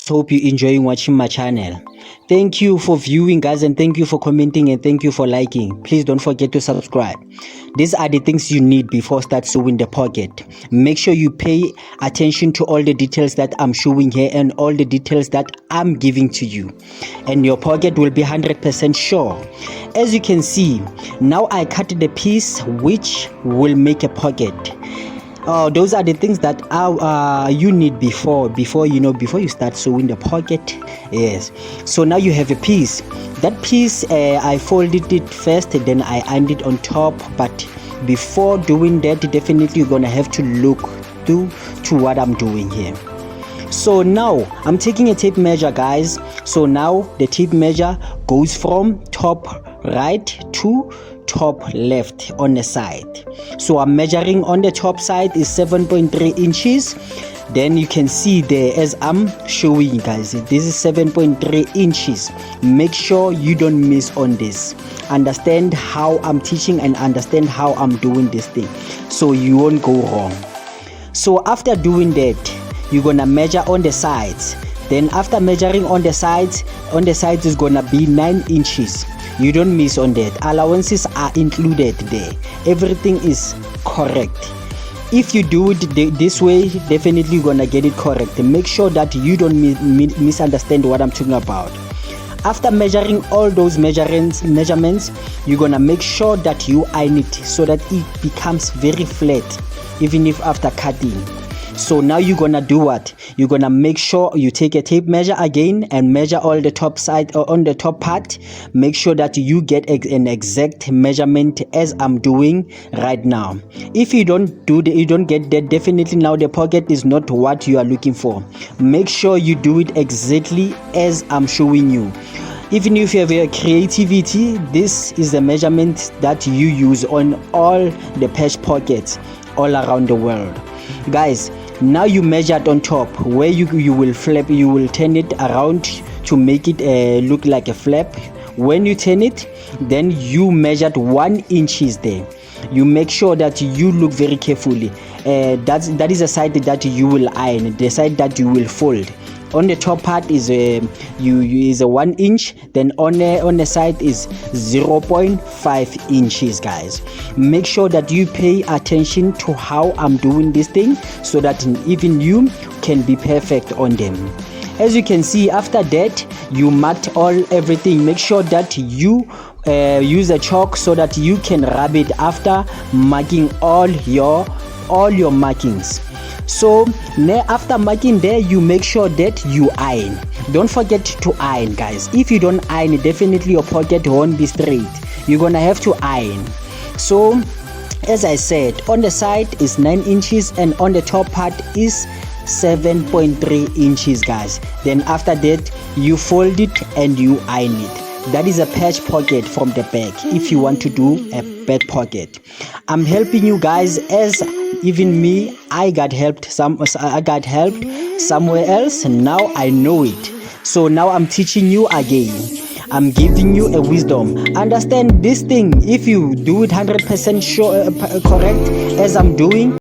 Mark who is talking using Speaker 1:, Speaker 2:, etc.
Speaker 1: Hope you're enjoying watching my channel. Thank you for viewing, guys, and thank you for commenting, and thank you for liking. Please don't forget to subscribe. These are the things you need before start sewing the pocket. Make sure you pay attention to all the details that I'm showing here and all the details that I'm giving to you, and your pocket will be 100% sure. As you can see, now I cut the piece which will make a pocket. Those are the things that you need before you start sewing the pocket. Yes, so now you have a piece. That piece, I folded it first, then I ironed it on top. But before doing that, definitely you're gonna have to look to what I'm doing here. So now I'm taking a tape measure, guys. So now the tape measure goes from top right to top left on the side. So I'm measuring on the top side is 7.3 inches. Then you can see there, as I'm showing, guys, this is 7.3 inches. Make sure you don't miss on this. Understand how I'm teaching and understand how I'm doing this thing, so you won't go wrong. So after doing that, you're gonna measure on the sides. Then after measuring on the sides is gonna be 9 inches. You don't miss on that. Allowances are included there. Everything is correct. If you do it this way, definitely you're gonna get it correct. Make sure that you don't misunderstand what I'm talking about. After measuring all those measurements, you're gonna make sure that you iron it so that it becomes very flat, even if after cutting. So now you're gonna do what? You're gonna make sure you take a tape measure again and measure all the top side or on the top part. Make sure that you get an exact measurement as I'm doing right now. If you don't get that, definitely now the pocket is not what you are looking for. Make sure you do it exactly as I'm showing you. Even if you have a creativity, this is the measurement that you use on all the patch pockets all around the world, guys. Now you measured on top where you will flap. You will turn it around to make it look like a flap. When you turn it, then you measured 1 inches there. You make sure that you look very carefully. That is a side that you will iron, the side that you will fold. On the top part is a 1 inch, then on the side is 0.5 inches, guys. Make sure that you pay attention to how I'm doing this thing, so that even you can be perfect on them. As you can see, after that you marked everything. Make sure that you use a chalk so that you can rub it after marking all your markings. So after marking there, you make sure that you iron. Don't forget to iron, guys. If you don't iron, definitely your pocket won't be straight. You're gonna have to iron. So as I said, on the side is 9 inches and on the top part is 7.3 inches, guys. Then after that you fold it and you iron it. That is a patch pocket from the back if you want to do a back pocket. I'm helping you guys, as even me, I got helped somewhere else. Now I know it. So now I'm teaching you again. I'm giving you a wisdom. Understand this thing. If you do it 100% sure, correct, as I'm doing,